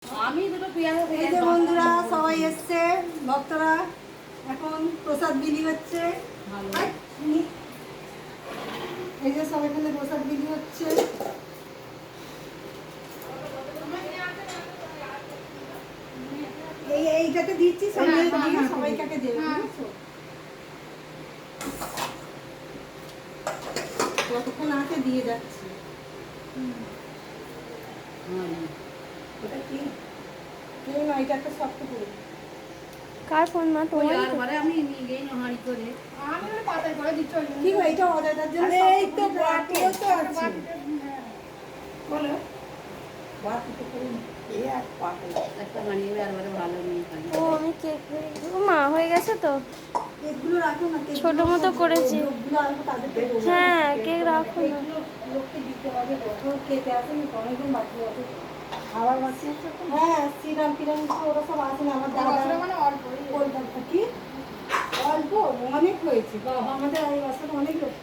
এই যে বন্ধুরা সবাই এসছে, ভক্তরা এখন প্রসাদ বিলি হচ্ছে। এই যে সবাই এখানে প্রসাদ বিলি হচ্ছে। এইটাতে দিচ্ছি, সবাইকে দেবে। কতক্ষণ আছে দিয়ে যাচ্ছি। এটা কি না, এটা একটা শক্ত করে কার ফোন মা? তোমার? আমি নিয়ে গেই না হাঁড়ি করে। আমি ওটা পাতায় করে দিচ্ছি। কি গো, এটা অর্ডারের জন্য এই তো বাটিও তো আছে। বলো বাটিতে করে এই এক পাতে একটা বানিয়ে আরবারে ভালো নিয়ে খাই। ও আমি কেক মা হয়ে গেছে তো। কেকগুলো রাখো না, ছোট মতো করেছি। লোকগুলো আসবে তাদের দেবো। হ্যাঁ কেক রাখো না। লোককে দিতে হবে, কত খেতে আসেনি, অনেকদিন বাকি আছে। খাবার বাকি আছে। হ্যাঁ শ্রীরাম ফিরাম ওরা সব আসেন। আমার দাদা মানে অল্প কি অল্প অনেক হয়েছে বাবা, আমাদের এই বছর অনেক লোক।